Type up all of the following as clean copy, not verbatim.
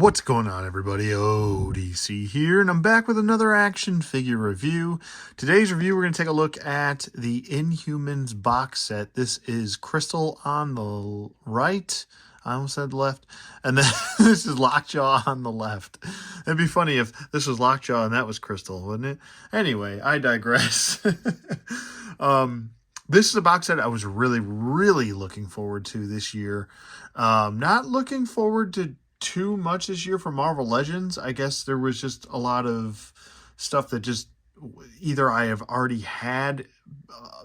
What's going on, everybody? ODC here, and I'm back with another action figure review. Today's review, we're going to take a look at the Inhumans box set. This is Crystal on the right. I almost said left. And then this is Lockjaw on the left. It'd be funny if this was Lockjaw and that was Crystal, wouldn't it? Anyway, I digress. This is a box set I was really looking forward to this year. Not looking forward to too much this year for Marvel Legends. I guess there was just a lot of stuff that just either I have already had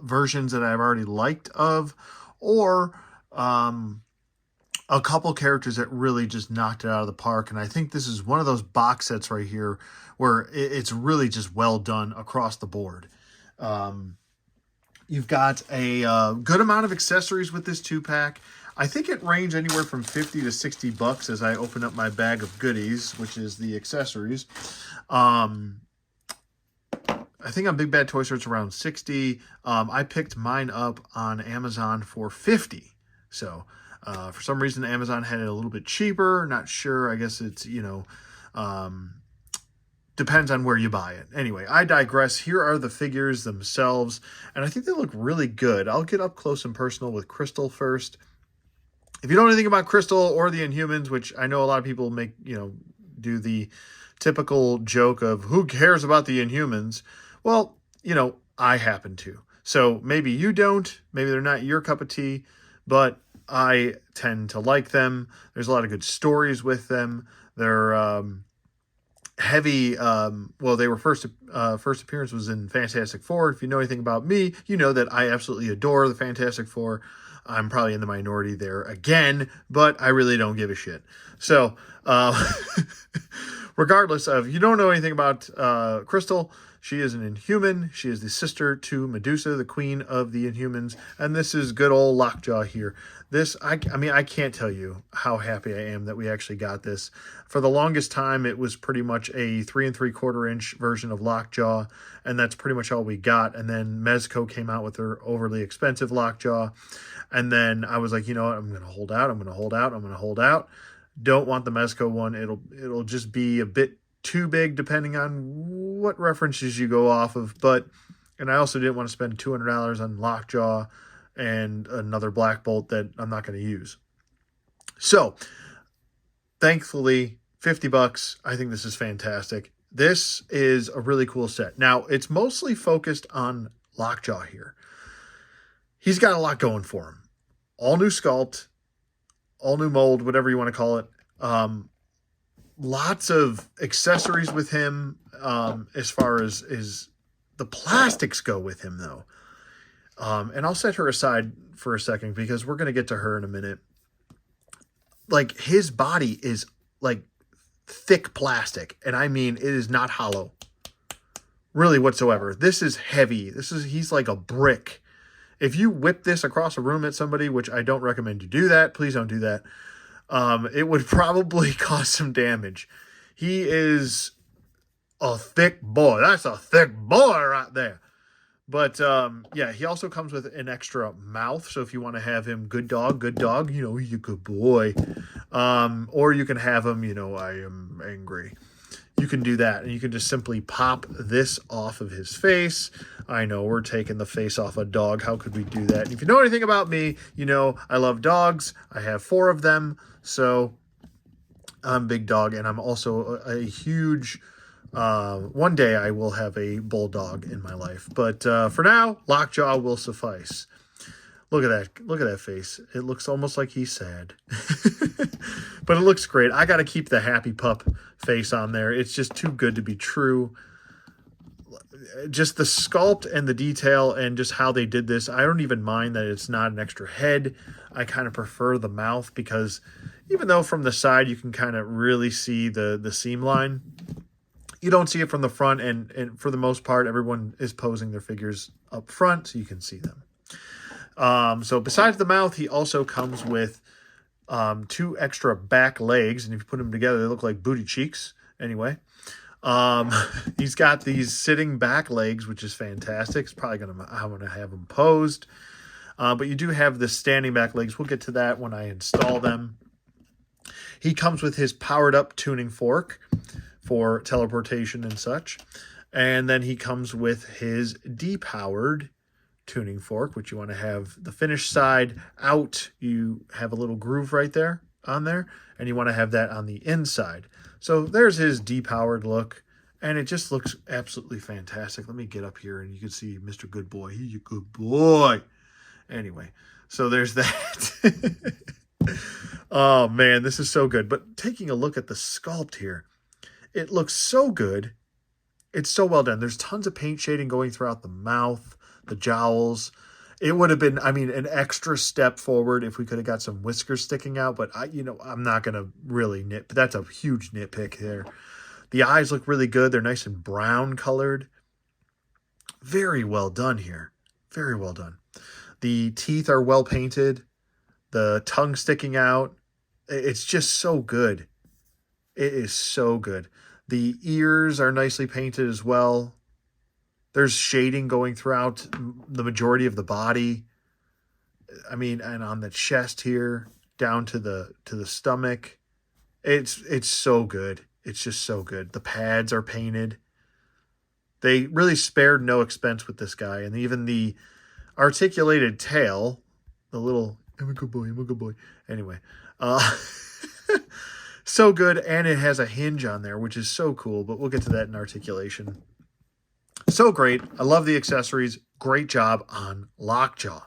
versions that I've already liked of, or a couple characters that really just knocked it out of the park. And I think this is one of those box sets right here where it's really just well done across the board. You've got a good amount of accessories with this 2-pack. I think it ranged anywhere from 50 to 60 bucks as I open up my bag of goodies, which is the accessories. I think on Big Bad Toy Store it's around 60. I picked mine up on Amazon for 50. So for some reason Amazon had it a little bit cheaper. Not sure. I guess it's, depends on where you buy it. Anyway, I digress. Here are the figures themselves, and I think they look really good. I'll get up close and personal with Crystal first. If you don't know anything about Crystal or the Inhumans, which I know a lot of people make, do the typical joke of who cares about the Inhumans? Well, I happen to. So maybe you don't, maybe they're not your cup of tea, but I tend to like them. There's a lot of good stories with them. They're heavy. They were first appearance was in Fantastic Four. If you know anything about me, you know that I absolutely adore the Fantastic Four. I'm probably in the minority there again, but I really don't give a shit. So, regardless of, you don't know anything about Crystal, she is an Inhuman. She is the sister to Medusa, the queen of the Inhumans, and this is good old Lockjaw here. This, I can't tell you how happy I am that we actually got this. For the longest time, it was pretty much a 3 3/4 inch version of Lockjaw, and that's pretty much all we got. And then Mezco came out with their overly expensive Lockjaw, and then I was like, you know what, I'm going to hold out, I'm going to hold out, I'm going to hold out. Don't want the Mezco one. It'll just be a bit too big depending on what references you go off of. And I also didn't want to spend $200 on Lockjaw and another Black Bolt that I'm not going to use. So, thankfully, 50 bucks. I think this is fantastic. This is a really cool set. Now, it's mostly focused on Lockjaw here. He's got a lot going for him. All new sculpt, all new mold, whatever you want to call it. Lots of accessories with him as far as the plastics go with him, though. And I'll set her aside for a second because we're going to get to her in a minute. Like, his body is like thick plastic, and I mean, it is not hollow really whatsoever. This is heavy. He's like a brick. If you whip this across a room at somebody, which I don't recommend you do that, please don't do that. It would probably cause some damage. He is a thick boy. That's a thick boy right there. But, yeah, he also comes with an extra mouth. So if you want to have him good dog, he's a good boy. Or you can have him, I am angry. You can do that. And you can just simply pop this off of his face. I know, we're taking the face off a dog. How could we do that? And if you know anything about me, I love dogs. I have 4 of them. So I'm a big dog. And I'm also a huge... one day I will have a bulldog in my life, but for now, Lockjaw will suffice. Look at that! Look at that face. It looks almost like he's sad, but it looks great. I got to keep the happy pup face on there. It's just too good to be true. Just the sculpt and the detail and just how they did this. I don't even mind that it's not an extra head. I kind of prefer the mouth because even though from the side you can kind of really see the seam line, you don't see it from the front, and for the most part, everyone is posing their figures up front, so you can see them. So besides the mouth, he also comes with 2 extra back legs, and if you put them together, they look like booty cheeks. Anyway, he's got these sitting back legs, which is fantastic. It's probably I'm going to have them posed. But you do have the standing back legs. We'll get to that when I install them. He comes with his powered up tuning fork for teleportation and such. And then he comes with his depowered tuning fork, which you want to have the finished side out. You have a little groove right there on there, and you want to have that on the inside. So there's his depowered look, and it just looks absolutely fantastic. Let me get up here and you can see Mr. Good Boy. He's a good boy. Anyway, so there's that. Oh man, this is so good. But taking a look at the sculpt here, it looks so good. It's so well done. There's tons of paint shading going throughout the mouth, the jowls. It would have been, I mean, an extra step forward if we could have got some whiskers sticking out, but I'm not going to really but that's a huge nitpick there. The eyes look really good. They're nice and brown colored. Very well done here. Very well done. The teeth are well painted. The tongue sticking out. It's just so good. It is so good. The ears are nicely painted as well. There's shading going throughout the majority of the body. I mean, and on the chest here, down to the stomach. It's so good. It's just so good. The pads are painted. They really spared no expense with this guy. And even the articulated tail, the little, I'm a good boy, I'm a good boy. Anyway, so good. And it has a hinge on there, which is so cool. But we'll get to that in articulation. So great. I love the accessories. Great job on Lockjaw.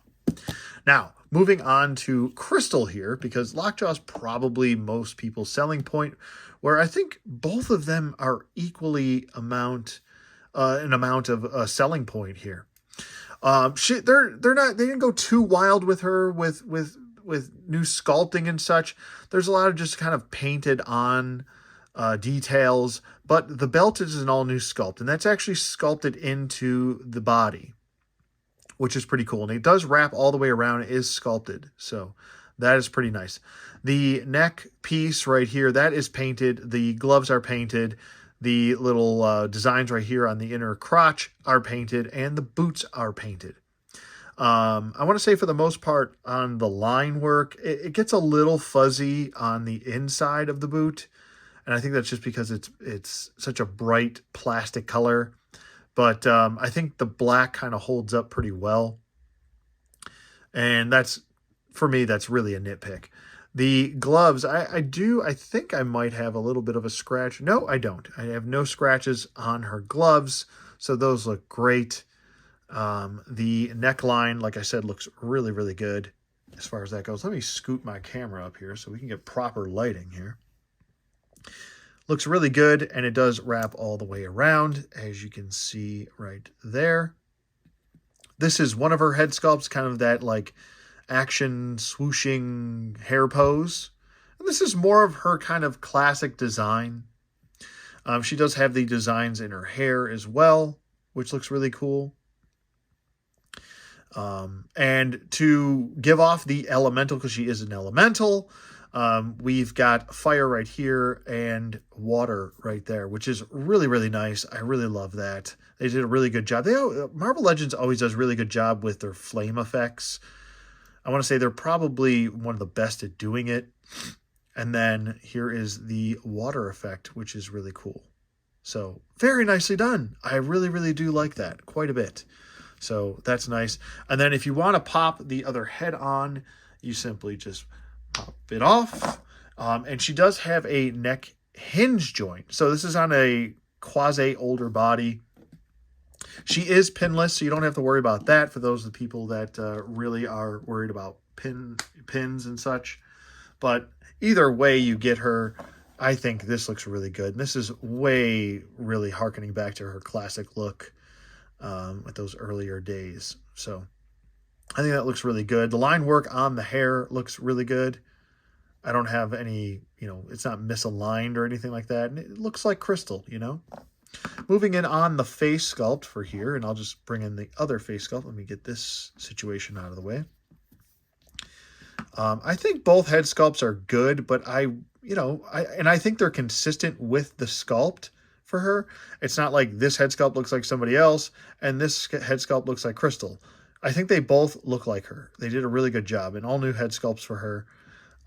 Now, moving on to Crystal here, because Lockjaw is probably most people's selling point, where I think both of them are equally an amount of a selling point here. They didn't go too wild with her with new sculpting and such. There's a lot of just kind of painted on details, but the belt is an all new sculpt, and that's actually sculpted into the body, which is pretty cool. And it does wrap all the way around. It is sculpted, so that is pretty nice. The neck piece right here, that is painted. The gloves are painted. The little designs right here on the inner crotch are painted, and the boots are painted. I want to say for the most part on the line work, it gets a little fuzzy on the inside of the boot. And I think that's just because it's such a bright plastic color. But I think the black kind of holds up pretty well. And for me, that's really a nitpick. The gloves, I think I might have a little bit of a scratch. No, I don't. I have no scratches on her gloves. So those look great. The neckline, like I said, looks really, really good as far as that goes. Let me scoot my camera up here so we can get proper lighting here. Looks really good, and it does wrap all the way around, as you can see right there. This is one of her head sculpts, kind of that like action swooshing hair pose. And this is more of her kind of classic design. She does have the designs in her hair as well, which looks really cool. And to give off the elemental, because she is an elemental, we've got fire right here and water right there, which is really, really nice. I really love that. They did a really good job. Marvel Legends always does a really good job with their flame effects. I want to say they're probably one of the best at doing it. And then here is the water effect, which is really cool. So very nicely done. I really, really do like that quite a bit. So that's nice. And then if you want to pop the other head on, you simply just pop it off. And she does have a neck hinge joint. So this is on a quasi older body. She is pinless, so you don't have to worry about that for those of the people that really are worried about pins and such. But either way you get her, I think this looks really good. And this is really harkening back to her classic look with those earlier days. So I think that looks really good. The line work on the hair looks really good. I don't have any, it's not misaligned or anything like that. And it looks like Crystal, Moving in on the face sculpt for here, and I'll just bring in the other face sculpt. Let me get this situation out of the way. I think both head sculpts are good, but I think they're consistent with the sculpt for her. It's not like this head sculpt looks like somebody else and this head sculpt looks like Crystal. I think they both look like her. They did a really good job, and all new head sculpts for her.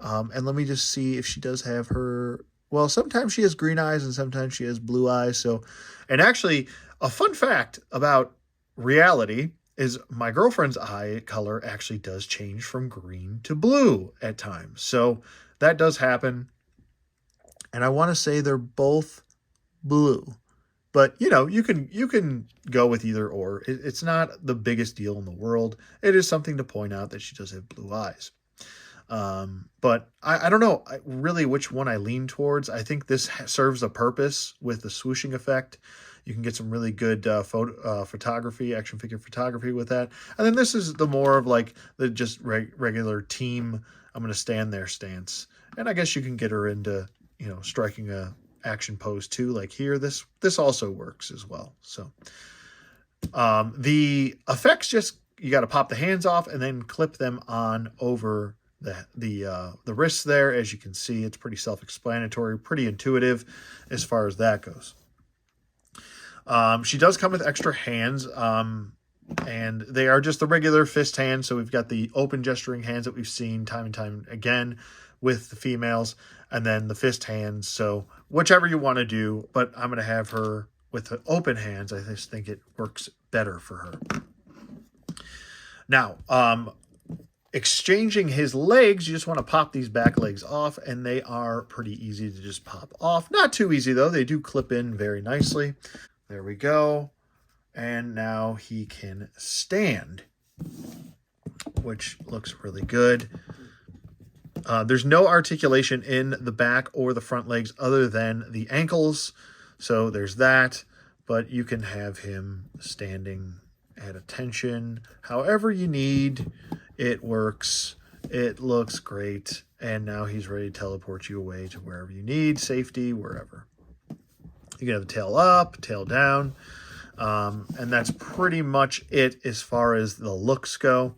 And let me just see if she does have her. Well, sometimes she has green eyes and sometimes she has blue eyes. So, and actually, a fun fact about reality is my girlfriend's eye color actually does change from green to blue at times. So that does happen. And I want to say they're both blue. But you can go with either or. It's not the biggest deal in the world. It is something to point out that she does have blue eyes. But I don't know really which one I lean towards. I think this serves a purpose with the swooshing effect. You can get some really good photography, action figure photography with that. And then this is the more of like the just regular team, I'm going to stand there stance. And I guess you can get her into, striking a action pose too. Like here, this also works as well. So the effects, just you got to pop the hands off and then clip them on over the wrists there. As you can see, it's pretty self-explanatory, pretty intuitive as far as that goes. She does come with extra hands, and they are just the regular fist hands. So we've got the open gesturing hands that we've seen time and time again with the females, and then the fist hands. So whichever you want to do, but I'm going to have her with the open hands. I just think it works better for her. Now, exchanging his legs, you just want to pop these back legs off, and they are pretty easy to just pop off. Not too easy, though. They do clip in very nicely. There we go. And now he can stand, which looks really good. There's no articulation in the back or the front legs other than the ankles. So there's that. But you can have him standing at attention however you need. It works. It looks great. And now he's ready to teleport you away to wherever you need. Safety, wherever. You can have the tail up, tail down. And that's pretty much it as far as the looks go.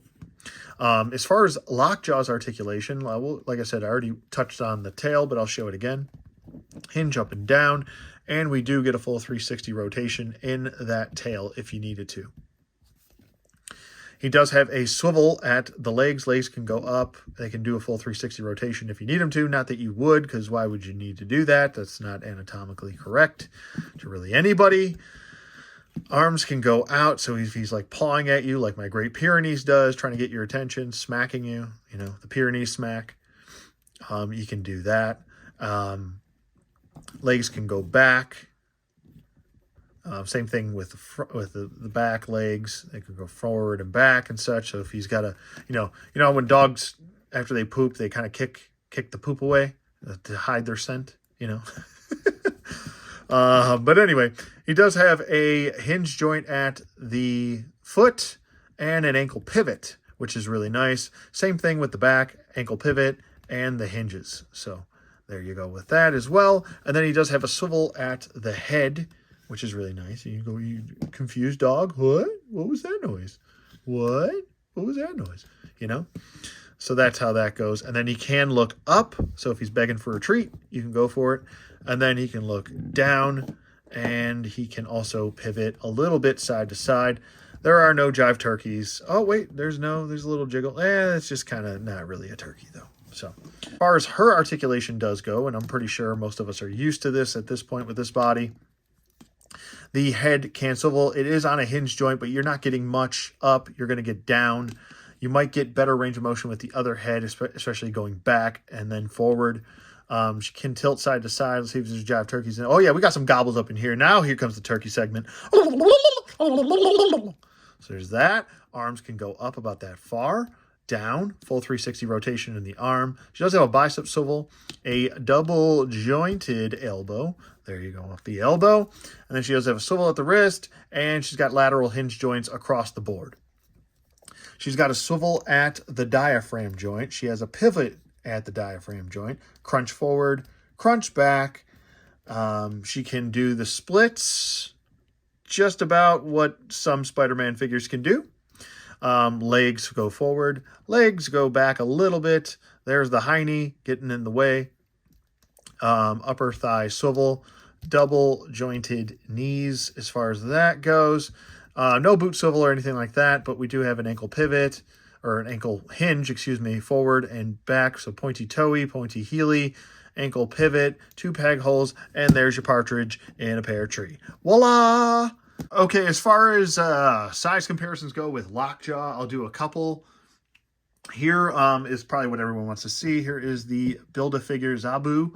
As far as Lockjaw's articulation, like I said, I already touched on the tail, but I'll show it again. Hinge up and down. And we do get a full 360 rotation in that tail if you needed to. He does have a swivel at the legs. Legs can go up. They can do a full 360 rotation if you need them to. Not that you would, because why would you need to do that? That's not anatomically correct to really anybody. Arms can go out, so if he's like pawing at you like my Great Pyrenees does, trying to get your attention, smacking you, the Pyrenees smack, you can do that. Legs can go back. Same thing with the back legs. They can go forward and back and such. So if he's got a, when dogs, after they poop, they kind of kick the poop away to hide their scent, But anyway, he does have a hinge joint at the foot and an ankle pivot, which is really nice. Same thing with the back, ankle pivot, and the hinges. So there you go with that as well. And then he does have a swivel at the head, which is really nice. You go, you confused dog? What? What was that noise? What? What was that noise? So that's how that goes. And then he can look up. So if he's begging for a treat, you can go for it. And then he can look down, and he can also pivot a little bit side to side. There are no jive turkeys. Oh, wait, there's a little jiggle. It's just kind of not really a turkey, though. So as far as her articulation does go, and I'm pretty sure most of us are used to this at this point with this body, the head can swivel. It is on a hinge joint, but you're not getting much up. You're going to get down. You might get better range of motion with the other head, especially going back and then forward. She can tilt side to side. Let's see if there's jive turkeys in. Oh, yeah, we got some gobbles up in here. Now here comes the turkey segment. So there's that. Arms can go up about that far. Down. Full 360 rotation in the arm. She does have a bicep swivel. A double jointed elbow. There you go, off the elbow. And then she does have a swivel at the wrist. And she's got lateral hinge joints across the board. She's got a swivel at the diaphragm joint. She has a pivot at the diaphragm joint. Crunch forward, crunch back. She can do the splits, just about what some Spider-Man figures can do. Legs go forward, legs go back a little bit. There's the hiney getting in the way. Upper thigh swivel, double jointed knees as far as that goes. No boot swivel or anything like that, but we do have an ankle pivot, or an ankle hinge, excuse me, forward and back. So pointy toey, pointy heely, ankle pivot, 2 peg holes, and there's your partridge in a pear tree. Voila! Okay, as far as size comparisons go with Lockjaw, I'll do a couple. Here is probably what everyone wants to see. Here is the Build-A-Figure Zabu.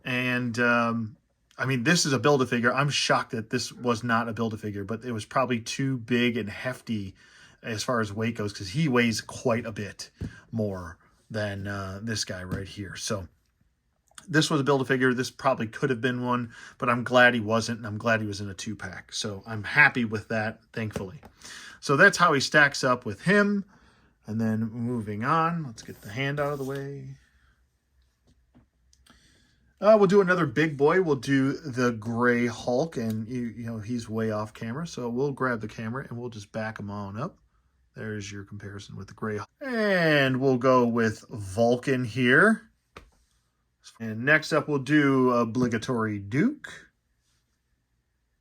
And, I mean, this is a Build-A-Figure. I'm shocked that this was not a Build-A-Figure, but it was probably too big and hefty as far as weight goes, because he weighs quite a bit more than this guy right here. So this was a Build-A-Figure. This probably could have been one, but I'm glad he wasn't, and I'm glad he was in a 2-pack. So I'm happy with that, thankfully. So that's how he stacks up with him. And then moving on, let's get the hand out of the way. We'll do another big boy. We'll do the Gray Hulk, and you know he's way off camera, so we'll grab the camera and we'll just back him on up. There's your comparison with the Gray Hulk. And we'll go with Vulcan here. And next up, we'll do Obligatory Duke.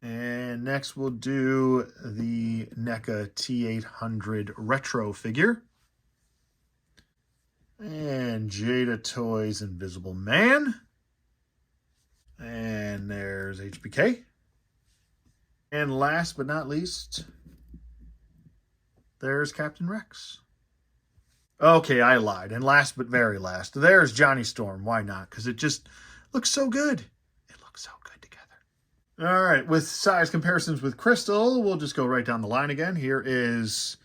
And next, we'll do the NECA T800 Retro figure. And Jada Toys Invisible Man. And there's HBK. And last but not least, there's Captain Rex. Okay, I lied. And last but very last, there's Johnny Storm. Why not? Because it just looks so good. It looks so good together. All right, with size comparisons with Crystal, we'll just go right down the line again. Here is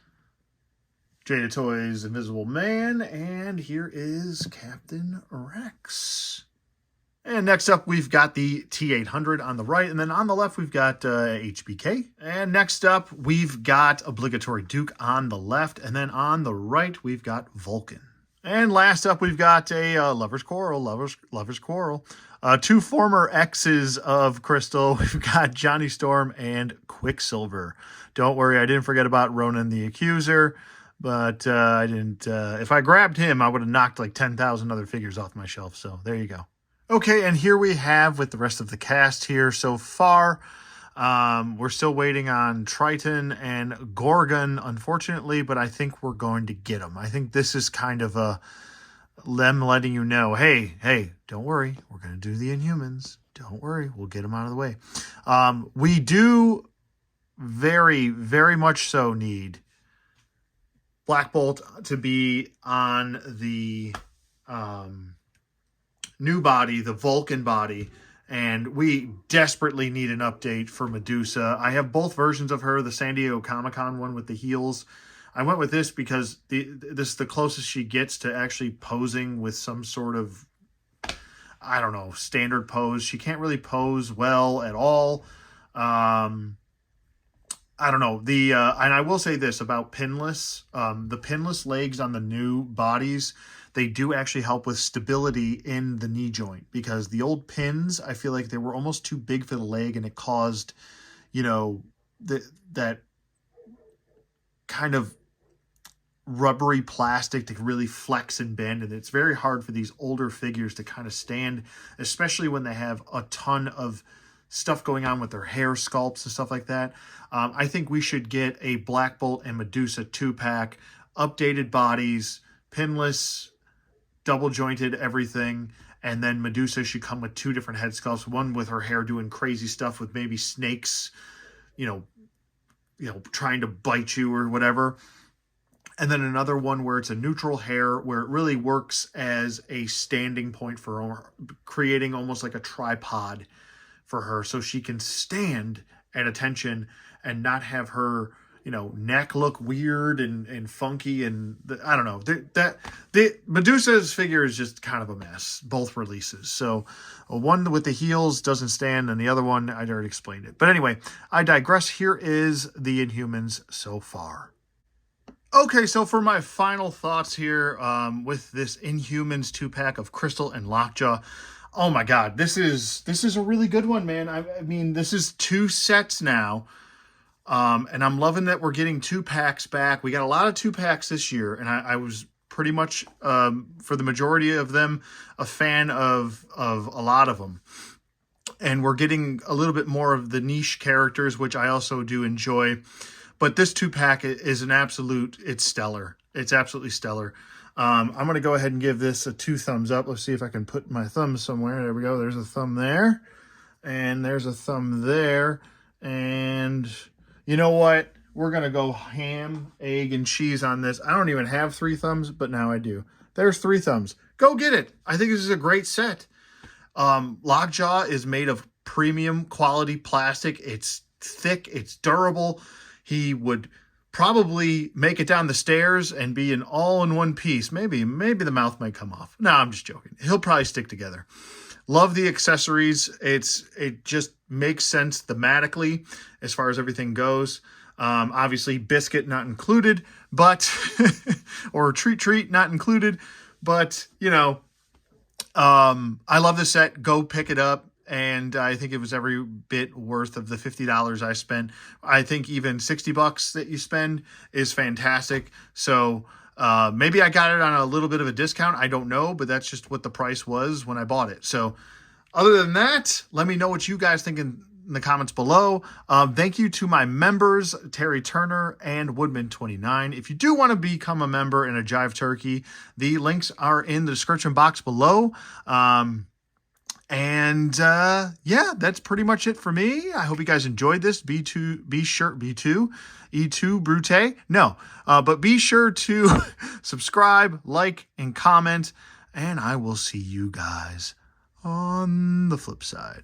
Jada Toys Invisible Man, and here is Captain Rex. And next up, we've got the T800 on the right, and then on the left, we've got HBK. And next up, we've got Obligatory Duke on the left, and then on the right, we've got Vulcan. And last up, we've got a Lover's Quarrel, Lover's Quarrel. 2 former exes of Crystal. We've got Johnny Storm and Quicksilver. Don't worry, I didn't forget about Ronan the Accuser. But I didn't. If I grabbed him, I would have knocked like 10,000 other figures off my shelf. So there you go. Okay, and here we have with the rest of the cast here so far. We're still waiting on Triton and Gorgon, unfortunately, but I think we're going to get them. I think this is kind of them letting you know, hey, don't worry. We're going to do the Inhumans. Don't worry. We'll get them out of the way. We do very, very much so need Black Bolt to be on the new body, the Vulcan body, and we desperately need an update for Medusa. I have both versions of her, the San Diego Comic-Con one with the heels. I went with this because this is the closest she gets to actually posing with some sort of, I don't know, standard pose. She can't really pose well at all. I don't know. And I will say this about pinless. The pinless legs on the new bodies, they do actually help with stability in the knee joint, because the old pins, I feel like they were almost too big for the leg, and it caused, you know, that kind of rubbery plastic to really flex and bend, and it's very hard for these older figures to kind of stand, especially when they have a ton of stuff going on with their hair sculpts and stuff like that. I think we should get a Black Bolt and Medusa 2-pack, updated bodies, pinless, double jointed everything, and then Medusa should come with 2 different head sculpts, one with her hair doing crazy stuff with maybe snakes, you know, trying to bite you or whatever. And then another one where it's a neutral hair, where it really works as a standing point for her, creating almost like a tripod for her, so she can stand at attention and not have her, you know, neck look weird and funky. And I don't know, the Medusa's figure is just kind of a mess, both releases. So one with the heels doesn't stand, and the other one, I already explained it. But anyway, I digress. Here is the Inhumans so far. Okay, so for my final thoughts here with this Inhumans 2-pack of Crystal and Lockjaw, oh my God, this is a really good one, man. I mean, this is 2 sets now. And I'm loving that we're getting 2-packs back. We got a lot of 2-packs this year, and I was pretty much, for the majority of them, a fan of a lot of them. And we're getting a little bit more of the niche characters, which I also do enjoy. But this 2-pack is an absolute, it's stellar. It's absolutely stellar. I'm going to go ahead and give this a 2 thumbs up. Let's see if I can put my thumb somewhere. There we go. There's a thumb there. And there's a thumb there. And you know what? We're going to go ham, egg, and cheese on this. I don't even have 3 thumbs, but now I do. There's 3 thumbs. Go get it. I think this is a great set. Lockjaw is made of premium quality plastic. It's thick. It's durable. He would probably make it down the stairs and be an all-in-one piece. Maybe the mouth might come off. No, I'm just joking. He'll probably stick together. Love the accessories. It just makes sense thematically as far as everything goes. Obviously, biscuit not included, but or treat not included. But I love this set. Go pick it up. And I think it was every bit worth of the $50 I spent. I think even $60 that you spend is fantastic. So maybe I got it on a little bit of a discount. I don't know, but that's just what the price was when I bought it. So other than that, let me know what you guys think in the comments below. Thank you to my members, Terry Turner and Woodman29. If you do want to become a member in a Jive Turkey, the links are in the description box below. Yeah, that's pretty much it for me. I hope you guys enjoyed this. E2 Brute. No, but be sure to subscribe, like, and comment, and I will see you guys on the flip side.